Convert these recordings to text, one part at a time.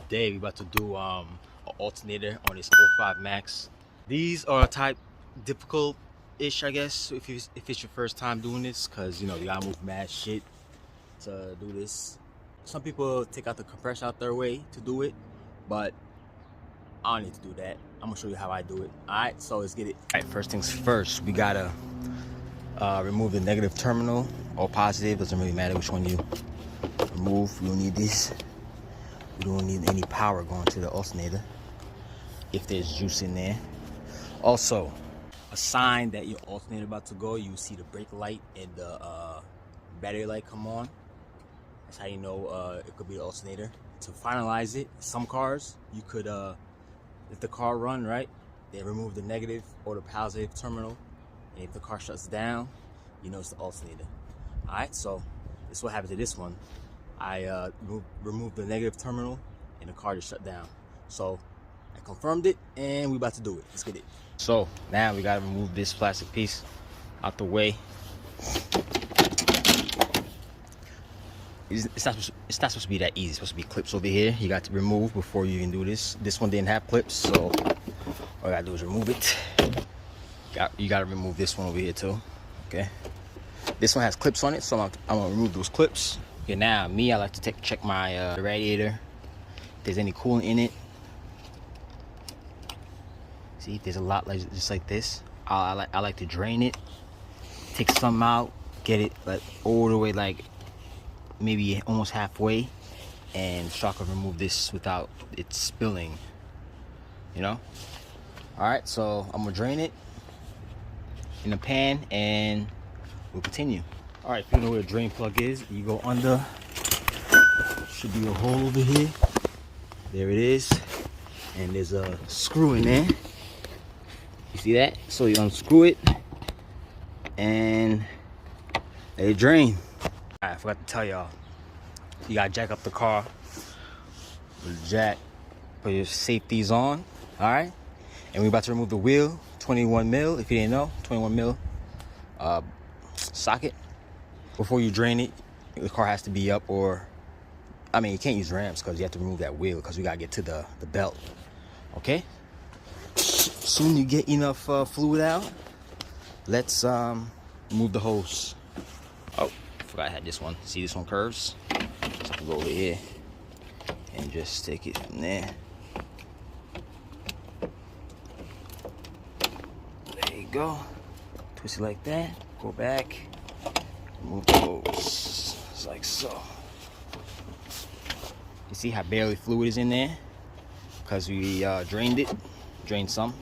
Today we about to do an alternator on this 05 Max. These are type difficult-ish, I guess, if it's your first time doing this, because you know you gotta move mad shit to do this. Some people take out the compressor out their way to do it, but I don't need to do that. I'm gonna show you how I do it. Alright, so let's get it. Alright, first things first, we gotta remove the negative terminal or positive, doesn't really matter which one you remove. You don't need this. We don't need any power going to the alternator if there's juice in there. Also, a sign that your alternator about to go, you see the brake light and the battery light come on. That's how you know it could be the alternator. To finalize it, some cars you could if the car run right, they remove the negative or the positive terminal, and if the car shuts down, you know it's the alternator. All right, so this is what happened to this one. I removed the negative terminal and the car just shut down. So I confirmed it and we about to do it. Let's get it. So now we gotta remove this plastic piece out the way. It's not supposed to be that easy. It's supposed to be clips over here. You got to remove before you can do this. This one didn't have clips, so all I gotta do is remove it. You gotta remove this one over here too. Okay. This one has clips on it, so I'm gonna remove those clips. Okay, now I like to check my radiator. If there's any coolant in it. See, if there's a lot just like this, I like to drain it, take some out, get it like all the way, like maybe almost halfway, and so I can remove this without it spilling. You know. All right, so I'm gonna drain it in a pan, and we'll continue. All right, if you know where the drain plug is, you go under. Should be a hole over here. There it is, and there's a screw in there. You see that? So you unscrew it and let it drain. All right, I forgot to tell y'all, you gotta jack up the car with the jack. Put your safeties on. All right, and we're about to remove the wheel. 21 mil, if you didn't know, 21 mil socket. Before you drain it, the car has to be up, or I mean, you can't use ramps because you have to remove that wheel because we gotta get to the belt. Okay. Soon you get enough fluid out, let's move the hose. Oh, I forgot I had this one. See, this one curves. So go over here and just take it from there. There you go. Twist it like that. Go back. Move the hose. It's like so. You see how barely fluid is in there? Because we drained it. Drained some.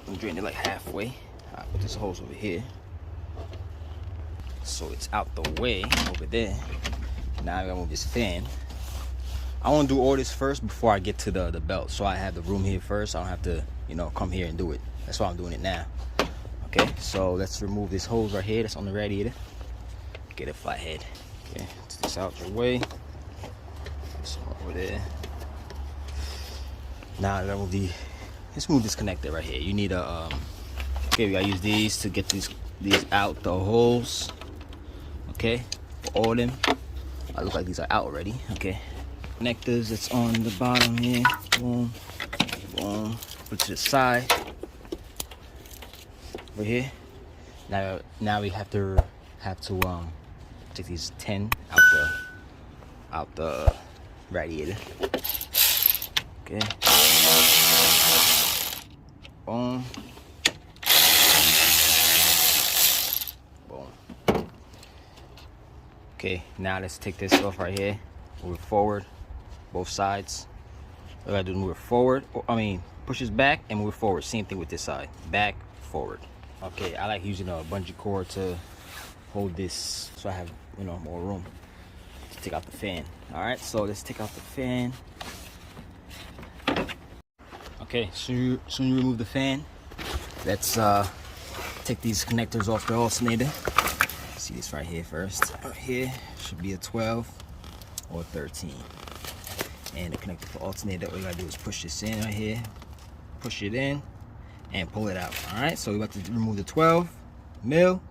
We drained it like halfway. I put this hose over here, so it's out the way over there. Now I gotta move this fan. I want to do all this first before I get to the belt, so I have the room here first. I don't have to, you know, come here and do it. That's why I'm doing it now. Okay, so let's remove this hose right here that's on the radiator. Get a flat head. Okay, take this out your way. So over there. Now I gotta move let's move this connector right here. You need a okay, we gotta use these to get these out the holes. Okay, for all of them. I look like these are out already. Okay, connectors that's on the bottom here. Boom, boom. Put it to the side. Over here. Now we have to take these 10 out the radiator. Okay. Boom. Boom. Okay, now let's take this off right here. Move it forward, both sides. What I gotta do is move it forward. Push this back and move it forward. Same thing with this side. Back, forward. Okay, I like using a bungee cord to hold this, so I have, you know, more room to take out the fan. All right, so let's take out the fan. Okay, soon you remove the fan, let's take these connectors off the alternator. See this right here first. Right here should be a 12 or 13. And the connector for alternator, all you gotta do is push this in right here, push it in, and pull it out. All right, so we're about to remove the 12 mil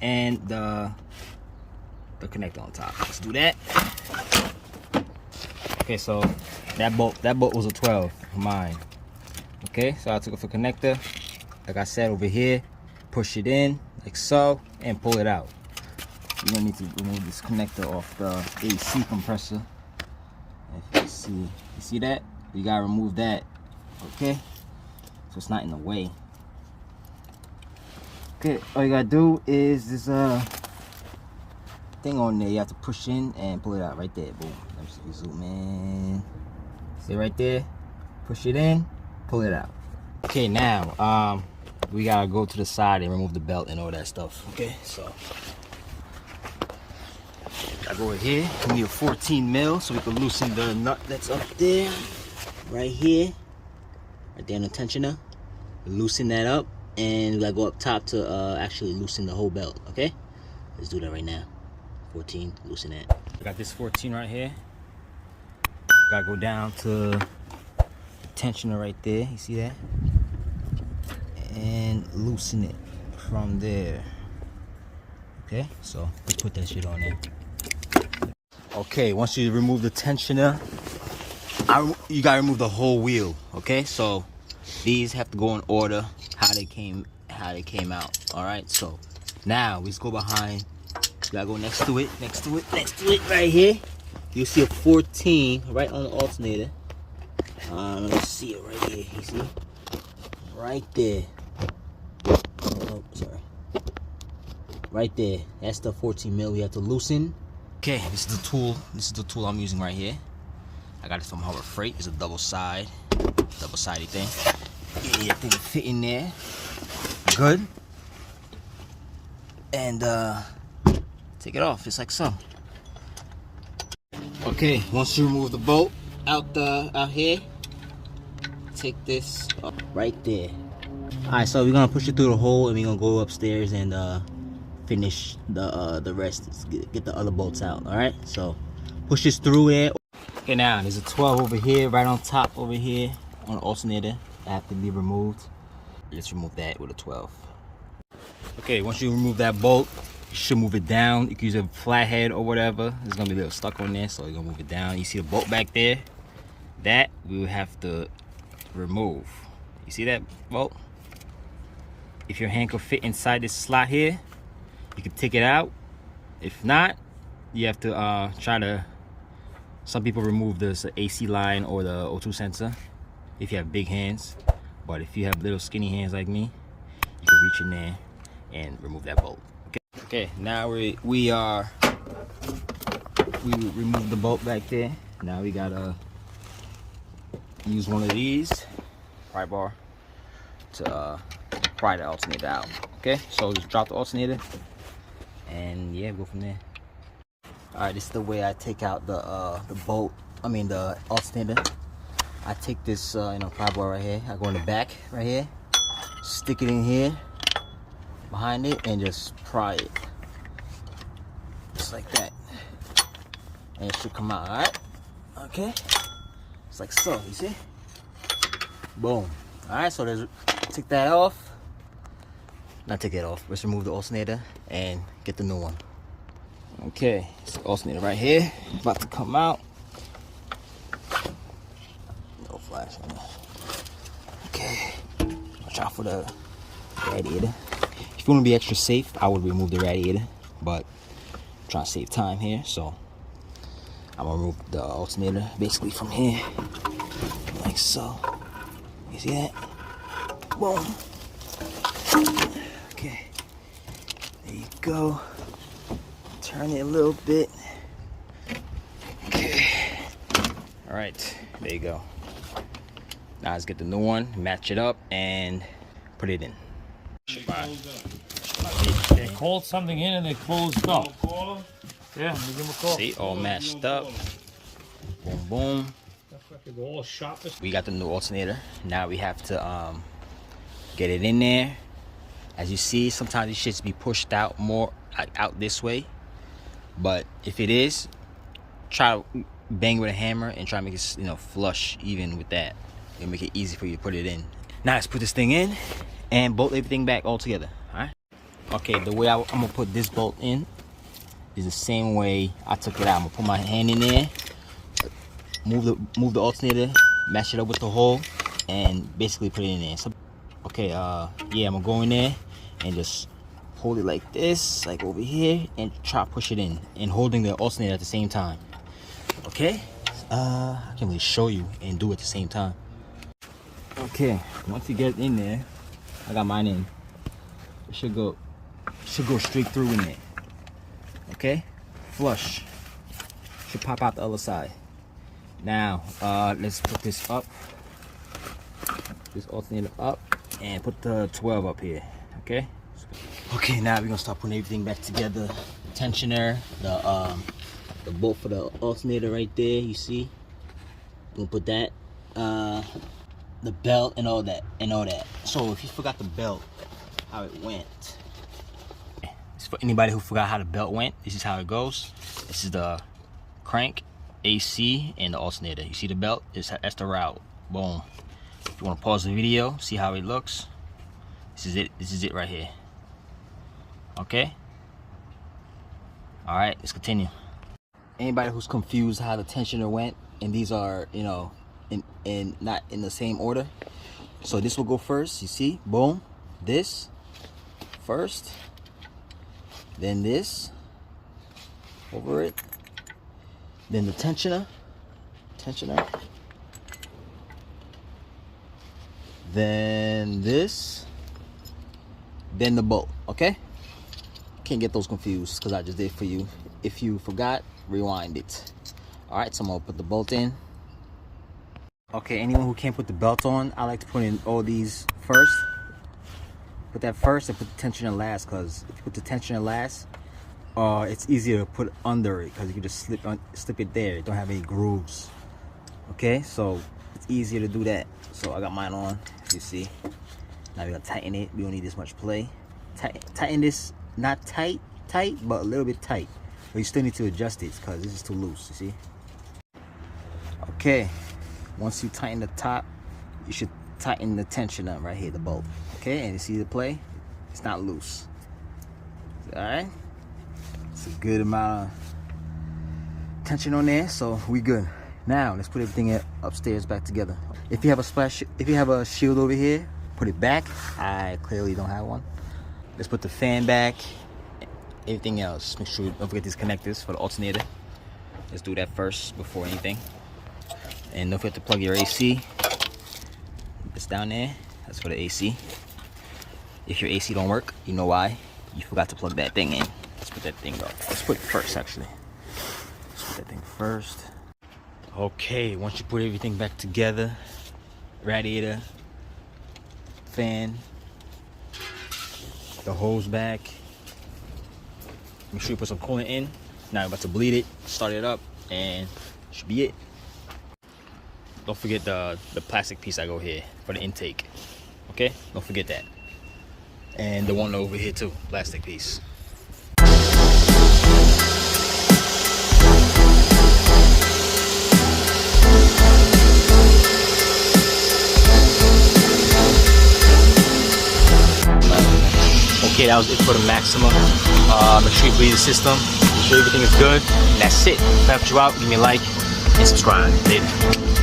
and the connector on top. Let's do that. Okay, so that bolt was a 12 mine. Okay, so I took it for connector. Like I said, over here, push it in like so and pull it out. You're gonna need to remove this connector off the AC compressor. If you see that? You gotta remove that. Okay, so it's not in the way. Okay, all you gotta do is this thing on there. You have to push in and pull it out right there. Boom. Let me see if you zoom in. See right there? Push it in, pull it out. Okay, now we gotta go to the side and remove the belt and all that stuff. Okay, so I go over here. We need a 14 mil so we can loosen the nut that's up there, right here, right there in the tensioner. Loosen that up, and we gotta go up top to actually loosen the whole belt. Okay, let's do that right now. 14, loosen that. Got this 14 right here. Gotta go down to the tensioner right there. You see that? And loosen it from there. Okay, so let's put that shit on there. Okay, once you remove the tensioner, you gotta remove the whole wheel. Okay, so these have to go in order how they came out. All right, so now we just go behind. You gotta go next to it, right here. You see a 14 right on the alternator. Let's see it right here. You see, right there. Oh, sorry. Right there. That's the 14 mil we have to loosen. Okay, this is the tool. This is the tool I'm using right here. I got it from Harbor Freight. It's a double-sided thing. Yeah, I think it fit in there. Good. And take it off just like so. Okay, once you remove the bolt out here, take this up right there. Alright, so we're gonna push it through the hole and we're gonna go upstairs and finish the rest. Get the other bolts out. Alright, so push this through there. Okay, now there's a 12 over here, right on top over here on the alternator. That have to be removed. Let's remove that with a 12. Okay, once you remove that bolt, you should move it down. You can use a flathead or whatever. It's gonna be a little stuck on there, so you're gonna move it down. You see the bolt back there? That we will have to remove. You see that bolt? If your hand can fit inside this slot here, you can take it out. If not, you have to try to. Some people remove this AC line or the O2 sensor if you have big hands. But if you have little skinny hands like me, you can reach in there and remove that bolt. Okay, now we removed the bolt back there. Now we gotta use one of these pry bar to pry the alternator out. Okay, so just drop the alternator and yeah, go from there. All right, this is the way I take out the bolt. I mean the alternator. I take this pry bar right here. I go in the back right here, stick it in here behind it, and just pry it just like that, and it should come out. All right, okay, it's like so. You see? Boom. All right, so there's take that off. Not take it off. Let's remove the alternator and get the new one. Okay, it's the alternator right here, about to come out. No flash on that. Okay, watch out for the radiator. If you want to be extra safe, I would remove the radiator, but I'm trying to save time here, so I'm gonna remove the alternator basically from here, like so. You see that? Boom. Okay, there you go. Turn it a little bit. Okay. All right, there you go. Now let's get the new one, match it up, and put it in. They called something in and they closed up. Yeah, give them a call. See, all matched up. Boom, boom. All sharp. We got the new alternator. Now we have to get it in there. As you see, sometimes these shits be pushed out more out this way. But if it is, try to bang with a hammer and try to make it, flush even with that. It'll make it easy for you to put it in. Now let's put this thing in and bolt everything back all together. All right. Okay, the way I'm gonna put this bolt in is the same way I took it out. I'm gonna put my hand in there, move the alternator, match it up with the hole, and basically put it in there. So, okay, yeah, I'm gonna go in there and just hold it like this, like over here, and try to push it in, and holding the alternator at the same time. Okay, I can really show you and do it at the same time. Okay, once you get in there, I got mine in. It should go straight through in there. Okay, flush. Should pop out the other side. Now, let's put this up. This alternator up, and put the 12 up here. Okay. Okay, now we're gonna start putting everything back together. The tensioner, the bolt for the alternator right there. You see? We'll put that. The belt and all that. So if you forgot the belt, how it went. It's for anybody who forgot how the belt went. This is how it goes. This is the crank, AC, and the alternator. You see the belt? That's the route. Boom. If you want to pause the video, see how it looks. This is it. This is it right here. Okay. All right. Let's continue. Anybody who's confused how the tensioner went, and these are, you know, in not in the same order. So this will go first. You see? Boom. This first. Then this over it. Then the tensioner. Then this. Then the bolt. Okay? Can't get those confused because I just did for you. If you forgot, rewind it. Alright, so I'm gonna put the bolt in. Okay, anyone who can't put the belt on, I like to put in all these first. Put that first and put the tensioner last, because if you put the tensioner last, it's easier to put under it because you can just slip it there. It don't have any grooves. Okay, so it's easier to do that. So I got mine on, as you see. Now we're gonna tighten it. We don't need this much play. Tighten this, not tight, but a little bit tight. But you still need to adjust it because this is too loose, you see? Okay, once you tighten the top, you should tighten the tension up right here, the bolt. Okay, and you see the play? It's not loose. Alright? It's a good amount of tension on there, so we good. Now let's put everything upstairs back together. If you have a shield over here, put it back. I clearly don't have one. Let's put the fan back. Everything else, make sure you don't forget these connectors for the alternator. Let's do that first before anything. And don't forget to plug your AC. It's down there. That's for the AC. If your AC don't work, you know why. You forgot to plug that thing in. Let's put that thing up. Let's put it first, actually. Let's put that thing first. Okay, once you put everything back together, radiator, fan, the hose back. Make sure you put some coolant in. Now I'm about to bleed it, start it up, and should be it. Don't forget the plastic piece I go here for the intake. Okay? Don't forget that. And the one over here too, plastic piece. Okay, that was it for the Maxima. Make sure you bleed the system. Make sure everything is good. And that's it. If I helped you out, give me a like and subscribe. Later.